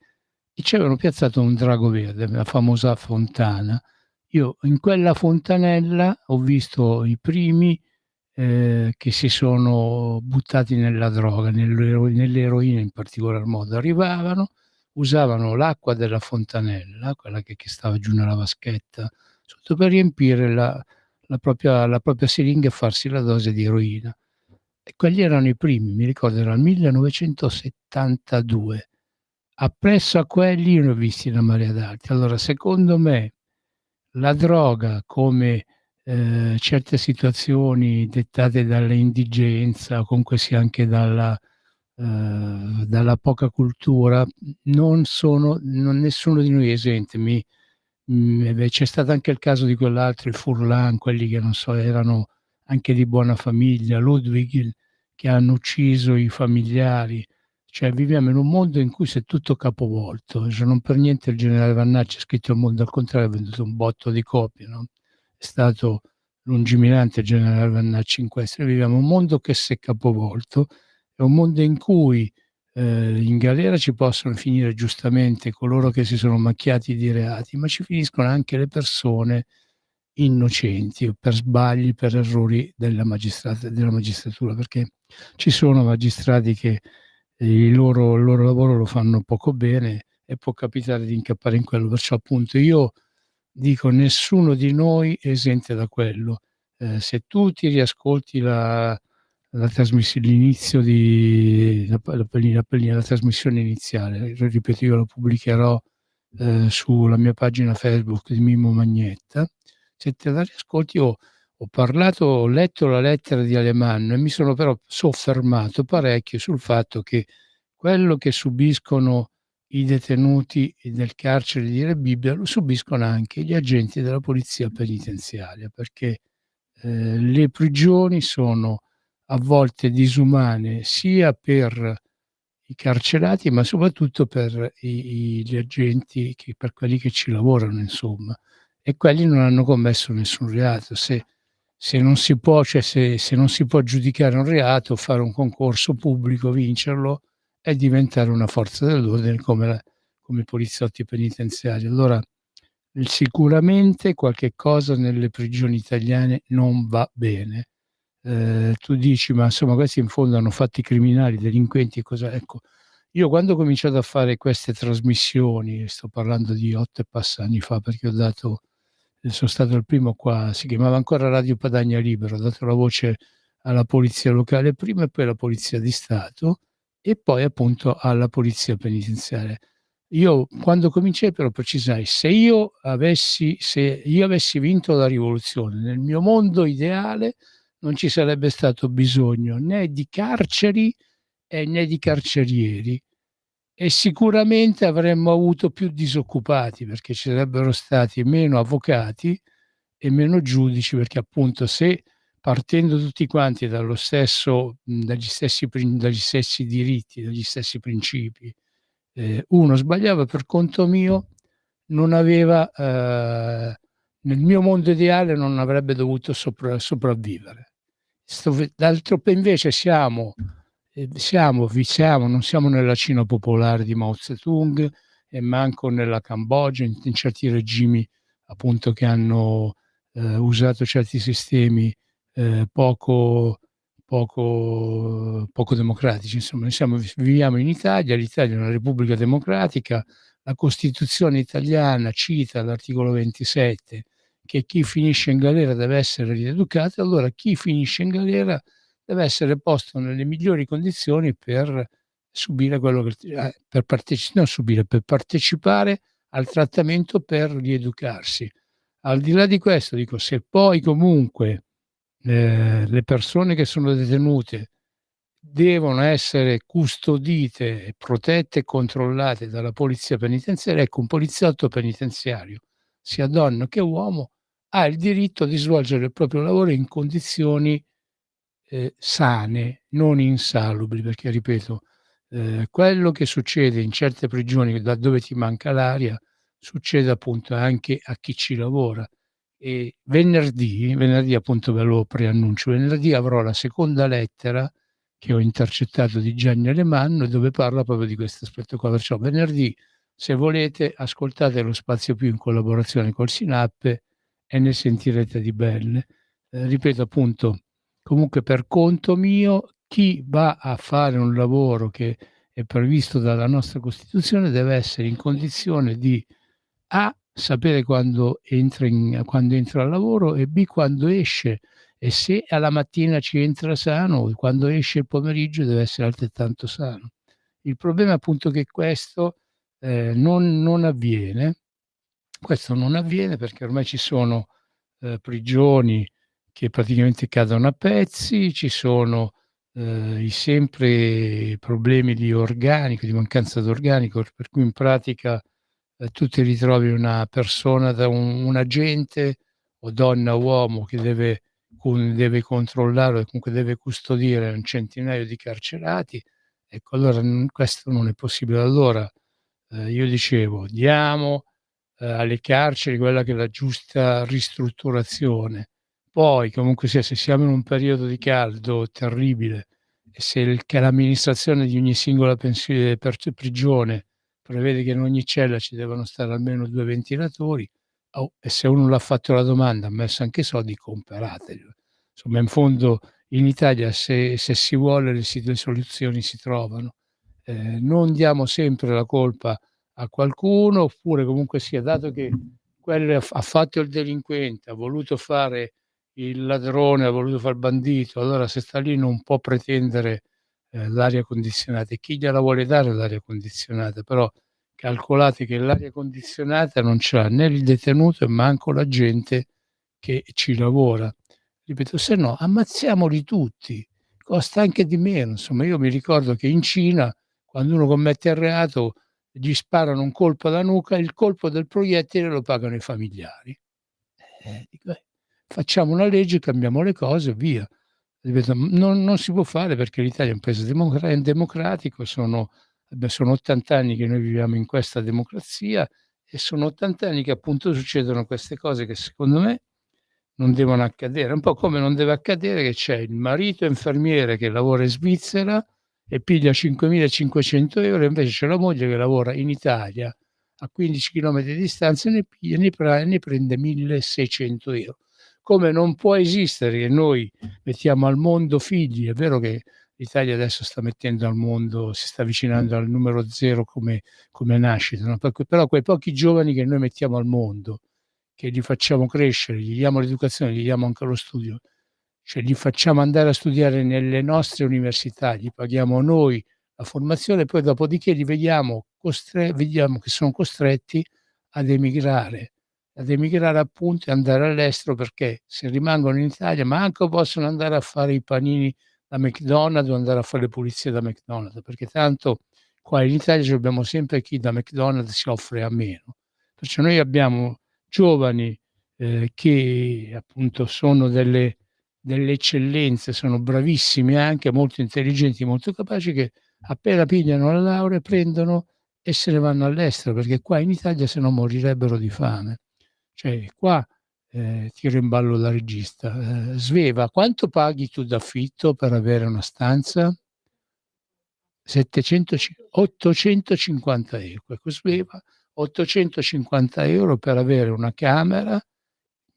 e ci avevano piazzato un drago verde, la famosa fontana. Io in quella fontanella ho visto i primi che si sono buttati nella droga, nell'eroina in particolar modo. Arrivavano, usavano l'acqua della fontanella, quella che stava giù nella vaschetta, sotto, per riempire la propria siringa e farsi la dose di eroina. E quelli erano i primi, mi ricordo, era il 1972. Appresso a quelli io ne ho visti una marea d'altri. Allora, secondo me, la droga, come certe situazioni dettate dall'indigenza, o comunque sia anche dalla poca cultura, non nessuno di noi è esente. C'è stato anche il caso di quell'altro, il Furlan, quelli che non so, erano anche di buona famiglia, Ludwig, che hanno ucciso i familiari. Cioè viviamo in un mondo in cui si è tutto capovolto, cioè, non per niente il generale Vannacci ha scritto Il mondo al contrario, ha venduto un botto di copie, no? È stato lungimirante il generale Vannacci in questo. Viviamo un mondo che si è capovolto, è un mondo in cui in galera ci possono finire giustamente coloro che si sono macchiati di reati, ma ci finiscono anche le persone innocenti per sbagli, per errori della magistratura, perché ci sono magistrati che il loro lavoro lo fanno poco bene e può capitare di incappare in quello. Perciò appunto io dico, nessuno di noi è esente da quello. Se tu ti riascolti la trasmissione, l'inizio di la trasmissione iniziale, ripeto, io la pubblicherò sulla mia pagina Facebook di Mimmo Magnetta. Se te la riascolti, ho letto la lettera di Alemanno e mi sono però soffermato parecchio sul fatto che quello che subiscono i detenuti del carcere di Rebibbia lo subiscono anche gli agenti della polizia penitenziaria, perché le prigioni sono a volte disumane sia per i carcerati, ma soprattutto per gli agenti, per quelli che ci lavorano, insomma, e quelli non hanno commesso nessun reato. Se non si può, cioè se non si può giudicare un reato, fare un concorso pubblico, vincerlo e diventare una forza dell'ordine come i poliziotti penitenziari. Allora sicuramente qualche cosa nelle prigioni italiane non va bene. Tu dici, ma insomma questi in fondo hanno fatti criminali, delinquenti, cosa? Ecco, io quando ho cominciato a fare queste trasmissioni, sto parlando di 8 e passa anni fa, perché sono stato il primo qua, si chiamava ancora Radio Padania Libero, ho dato la voce alla polizia locale prima e poi alla polizia di Stato e poi appunto alla polizia penitenziaria. Io quando cominciai però precisai, se io avessi vinto la rivoluzione, nel mio mondo ideale non ci sarebbe stato bisogno né di carceri né di carcerieri, e sicuramente avremmo avuto più disoccupati, perché ci sarebbero stati meno avvocati e meno giudici, perché appunto se partendo tutti quanti dagli stessi diritti, dagli stessi principi, uno sbagliava per conto mio, non aveva nel mio mondo ideale non avrebbe dovuto sopravvivere. D'altro invece non siamo nella Cina popolare di Mao Zedong e manco nella Cambogia, in certi regimi appunto che hanno usato certi sistemi poco democratici. Insomma, viviamo in Italia, l'Italia è una repubblica democratica, la Costituzione italiana cita all'articolo 27 che chi finisce in galera deve essere rieducato, allora chi finisce in galera deve essere posto nelle migliori condizioni per subire per partecipare al trattamento per rieducarsi. Al di là di questo, dico, se poi comunque le persone che sono detenute devono essere custodite, protette e controllate dalla polizia penitenziaria, ecco, un poliziotto penitenziario, sia donna che uomo, ha il diritto di svolgere il proprio lavoro in condizioni sane, non insalubri, perché ripeto, quello che succede in certe prigioni da dove ti manca l'aria, succede appunto anche a chi ci lavora. E venerdì appunto ve lo preannuncio, venerdì avrò la seconda lettera che ho intercettato di Gianni Alemanno, dove parla proprio di questo aspetto qua. Perciò venerdì, se volete, ascoltate lo Spazio Più in collaborazione col SINAPPE e ne sentirete di belle. Ripeto appunto, comunque per conto mio, chi va a fare un lavoro che è previsto dalla nostra Costituzione deve essere in condizione di A, sapere quando entra al lavoro, e B, quando esce, e se alla mattina ci entra sano, quando esce il pomeriggio deve essere altrettanto sano. Il problema è appunto che questo non avviene. Questo non avviene perché ormai ci sono prigioni che praticamente cadono a pezzi, ci sono i sempre problemi di organico, di mancanza d'organico, per cui in pratica tu ti ritrovi una persona, un agente o donna o uomo che deve controllare o comunque deve custodire un centinaio di carcerati. Ecco, allora questo non è possibile. Allora io dicevo, diamo alle carceri quella che è la giusta ristrutturazione. Poi comunque sia, se siamo in un periodo di caldo terribile e se che l'amministrazione di ogni singola prigione prevede che in ogni cella ci devono stare almeno 2 ventilatori, e se uno l'ha fatto la domanda, ha messo anche soldi, comperateli. Insomma, in fondo in Italia se si vuole le soluzioni si trovano. Non diamo sempre la colpa a qualcuno, oppure comunque sia, dato che quello ha fatto il delinquente, ha voluto fare il ladrone, ha voluto fare il bandito, allora se sta lì non può pretendere l'aria condizionata, e chi gliela vuole dare l'aria condizionata? Però calcolate che l'aria condizionata non c'ha né il detenuto e manco la gente che ci lavora. Ripeto, se no ammazziamoli tutti, costa anche di meno. Insomma, io mi ricordo che in Cina, quando uno commette il reato, gli sparano un colpo alla nuca, il colpo del proiettile lo pagano i familiari. Facciamo una legge, cambiamo le cose e via. Ripeto, non si può fare perché l'Italia è un paese democratico, sono 80 anni che noi viviamo in questa democrazia e sono 80 anni che appunto succedono queste cose che secondo me non devono accadere. Un po' come non deve accadere che c'è il marito infermiere che lavora in Svizzera e piglia 5.500 euro, e invece c'è la moglie che lavora in Italia a 15 chilometri di distanza e ne prende 1.600 euro. Come non può esistere che noi mettiamo al mondo figli, è vero che l'Italia adesso sta mettendo al mondo, si sta avvicinando al numero 0 come nascita, no? Però quei pochi giovani che noi mettiamo al mondo, che li facciamo crescere, gli diamo l'educazione, gli diamo anche lo studio, cioè li facciamo andare a studiare nelle nostre università, gli paghiamo noi la formazione, poi dopodiché li vediamo che sono costretti ad emigrare appunto e andare all'estero, perché se rimangono in Italia manco possono andare a fare i panini da McDonald's o andare a fare le pulizie da McDonald's, perché tanto qua in Italia abbiamo sempre chi da McDonald's si offre a meno. Perciò noi abbiamo giovani che appunto sono delle eccellenze, sono bravissimi anche, molto intelligenti, molto capaci, che appena pigliano la laurea prendono e se ne vanno all'estero, perché qua in Italia se no morirebbero di fame. Cioè qua tiro in ballo la regista. Sveva, quanto paghi tu d'affitto per avere una stanza? 850 euro. Ecco, Sveva, 850 euro per avere una camera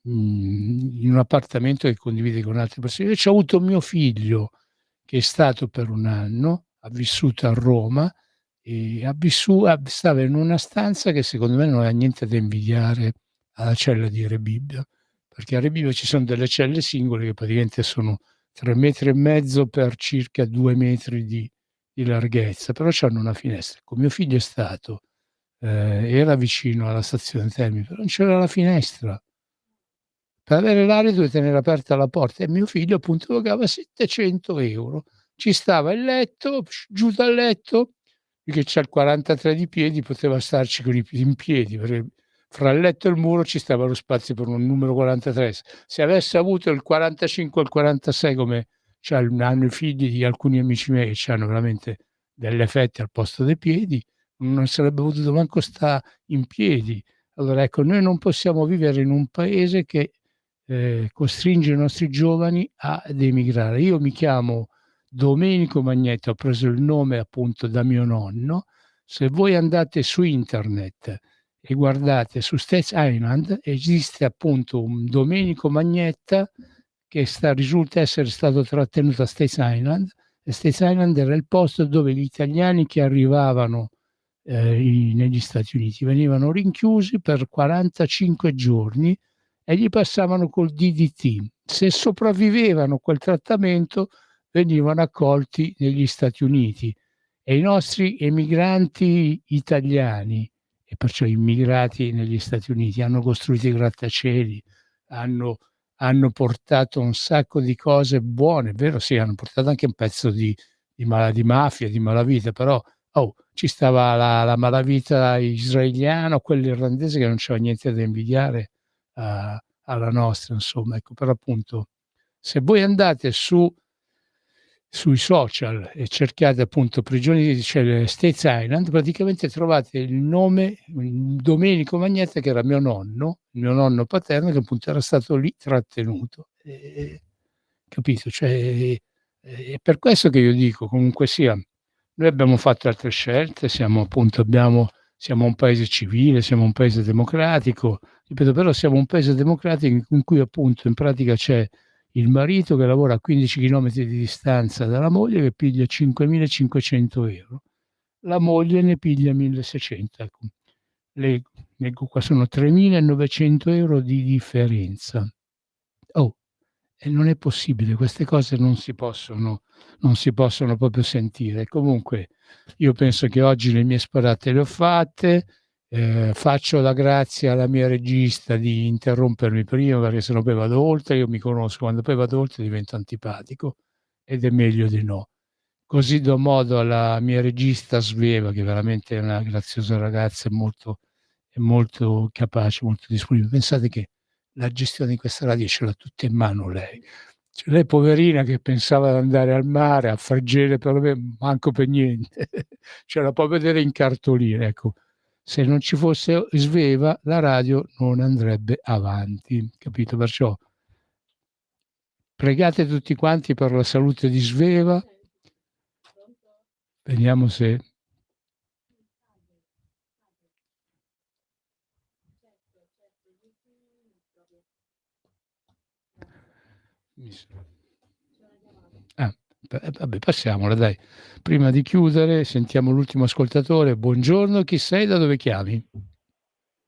in un appartamento che condivide con altre persone. Io c'ho avuto mio figlio che è stato per un anno, ha vissuto a Roma e stava in una stanza che secondo me non ha niente da invidiare alla cella di Rebibbia, perché a Rebibbia ci sono delle celle singole che praticamente sono 3,5 metri per circa 2 metri di larghezza, però c'hanno una finestra. Ecco, mio figlio è stato era vicino alla stazione termica, però non c'era la finestra. per avere l'aria dovevi tenere aperta la porta e mio figlio appunto pagava 700 €. Ci stava il letto, giù dal letto, che c'ha il 43 di piedi, poteva starci con i piedi in piedi, perché fra il letto e il muro ci stava lo spazio per un numero 43. Se avesse avuto il 45 o il 46 come hanno i figli di alcuni amici miei che c'hanno veramente delle fette al posto dei piedi, non sarebbe potuto manco sta in piedi. Allora ecco, noi non possiamo vivere in un paese che costringe i nostri giovani ad emigrare. Io mi chiamo Domenico Magnetto, ho preso il nome appunto da mio nonno. Se voi andate su internet e guardate su States Island, esiste appunto un Domenico Magnetta che risulta essere stato trattenuto a States Island, e States Island era il posto dove gli italiani che arrivavano negli Stati Uniti venivano rinchiusi per 45 giorni e gli passavano col DDT. Se sopravvivevano quel trattamento venivano accolti negli Stati Uniti, e i nostri emigranti italiani, e perciò immigrati negli Stati Uniti, hanno costruito i grattacieli, hanno portato un sacco di cose buone, è vero, sì, hanno portato anche un pezzo di mafia, di malavita, però ci stava la malavita israeliana, quella irlandese, che non c'aveva niente da invidiare alla nostra, insomma. Ecco, però appunto, se voi andate sui social e cercate appunto prigioni, cioè States Island, praticamente trovate il nome Domenico Magnetta, che era il mio nonno paterno, che appunto era stato lì trattenuto. Capito? Cioè, è per questo che io dico, comunque sia, noi abbiamo fatto altre scelte, siamo un paese civile, siamo un paese democratico, ripeto, però siamo un paese democratico in cui appunto in pratica c'è il marito che lavora a 15 chilometri di distanza dalla moglie, che piglia 5.500 €, la moglie ne piglia 1.600, ecco. Leggo qua, sono 3.900 € di differenza. E non è possibile, queste cose non si possono proprio sentire. Comunque io penso che oggi le mie sparate le ho fatte, faccio la grazia alla mia regista di interrompermi prima, perché se no poi vado oltre. Io mi conosco, quando poi vado oltre divento antipatico ed è meglio di no. Così do modo alla mia regista Sveva, che veramente è una graziosa ragazza, è molto capace, molto disponibile. Pensate che la gestione di questa radio ce l'ha tutta in mano lei. Cioè, lei poverina che pensava di andare al mare a friggere, per me manco per niente, cioè la può vedere in cartolina, ecco. Se non ci fosse Sveva la radio non andrebbe avanti, capito? Perciò pregate tutti quanti per la salute di Sveva. Vediamo se vabbè, passiamola dai. Prima di chiudere sentiamo l'ultimo ascoltatore. Buongiorno, chi sei, da dove chiami?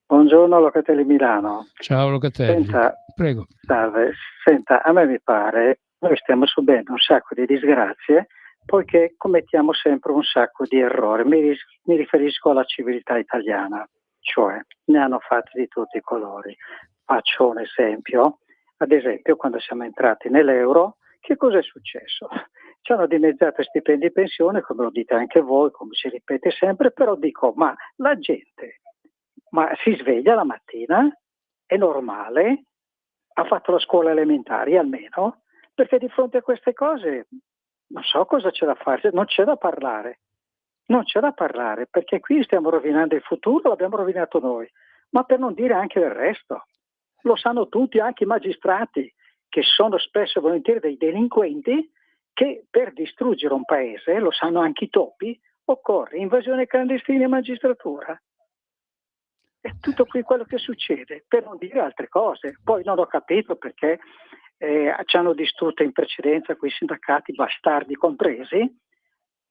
Buongiorno, Locatelli Milano. Ciao Locatelli. Senta, prego. Salve. Senta, a me mi pare noi stiamo subendo un sacco di disgrazie poiché commettiamo sempre un sacco di errori. Mi riferisco alla civiltà italiana, cioè ne hanno fatti di tutti i colori. Faccio un esempio. Ad esempio, quando siamo entrati nell'euro, che cosa è successo? Ci hanno dimezzato stipendi e pensione, come lo dite anche voi, come si ripete sempre, però dico, ma la gente si sveglia la mattina, è normale, ha fatto la scuola elementare almeno, perché di fronte a queste cose non so cosa c'è da fare, non c'è da parlare, perché qui stiamo rovinando il futuro, l'abbiamo rovinato noi, ma per non dire anche del resto. Lo sanno tutti, anche i magistrati, che sono spesso e volentieri dei delinquenti, che per distruggere un paese, lo sanno anche i topi, occorre invasione clandestina in magistratura. È tutto qui quello che succede, per non dire altre cose. Poi non ho capito perché ci hanno distrutto in precedenza quei sindacati, bastardi compresi,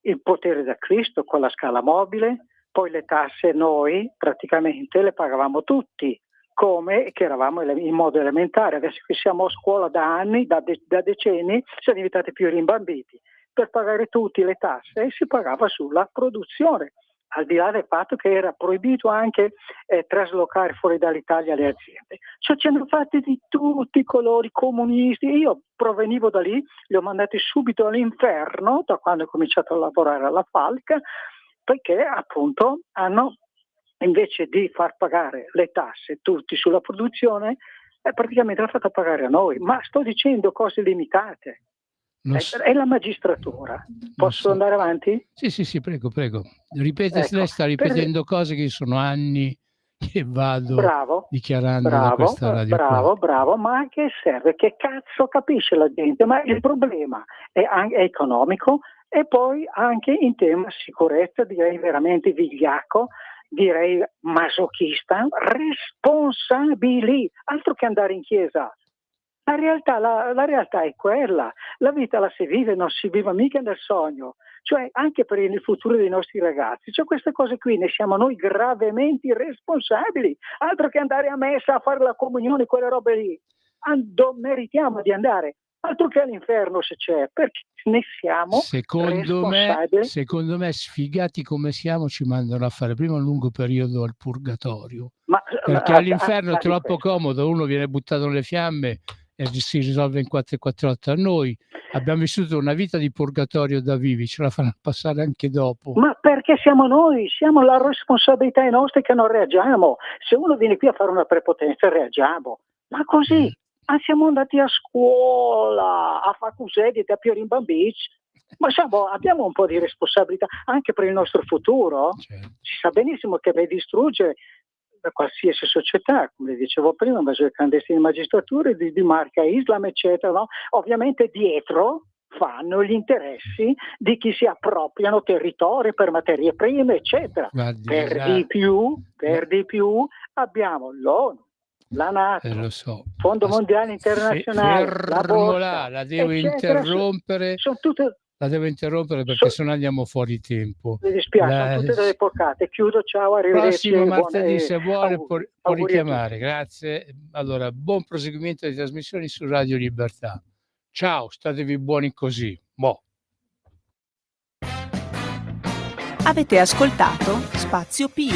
il potere d'acquisto con la scala mobile, poi le tasse noi praticamente le pagavamo tutti, come che eravamo in modo elementare. Adesso che siamo a scuola da anni, da decenni, siamo diventati più rimbambiti. Per pagare tutti le tasse si pagava sulla produzione. al di là del fatto che era proibito anche traslocare fuori dall'Italia le aziende. Cioè ci hanno fatti di tutti i colori, comunisti. Io provenivo da lì, li ho mandati subito all'inferno da quando ho cominciato a lavorare alla Falc, perché appunto hanno, invece di far pagare le tasse tutti sulla produzione, praticamente l'ha fatta pagare a noi. Ma sto dicendo cose limitate. È la magistratura. Posso andare avanti? Sì, prego. Ripete, ecco, lei sta ripetendo cose che sono anni che vado dichiarando da questa radio. Bravo, ma che serve? Che cazzo capisce la gente? Ma il problema è economico e poi anche in tema sicurezza, direi veramente vigliacco, direi masochista, responsabili, altro che andare in chiesa. La realtà è quella, la vita la si vive, non si vive mica nel sogno, cioè anche per il futuro dei nostri ragazzi, cioè queste cose qui ne siamo noi gravemente responsabili, altro che andare a messa a fare la comunione, quelle robe lì, meritiamo di andare, altro che all'inferno se c'è, perché ne siamo responsabili. Secondo me sfigati come siamo ci mandano a fare prima un lungo periodo al purgatorio, perché all'inferno è troppo comodo, uno viene buttato nelle fiamme e si risolve in 448. A noi abbiamo vissuto una vita di purgatorio da vivi, ce la fanno passare anche dopo. Ma perché siamo noi, siamo la responsabilità è nostra che non reagiamo. Se uno viene qui a fare una prepotenza reagiamo, ma così siamo andati a scuola, a Facusedi, a Piorimban Beach, ma abbiamo un po' di responsabilità anche per il nostro futuro. Certo. Si sa benissimo che per distruggere da qualsiasi società, come dicevo prima, invece clandestine magistrature di marca Islam, eccetera, no? Ovviamente dietro fanno gli interessi di chi si appropriano territori per materie prime, eccetera. Per di più abbiamo l'ONU, la NATO, lo so. Fondo Mondiale Internazionale, la borsa, la devo eccetera. interrompere. Sono tutte... La devo interrompere perché sennò andiamo fuori tempo. Mi dispiace, sono tutte delle porcate. Chiudo, ciao, arrivederci. Prossimo martedì, se vuole, può richiamare. Grazie. Allora, buon proseguimento di trasmissioni su Radio Libertà. Ciao, statevi buoni così. Avete ascoltato Spazio Più.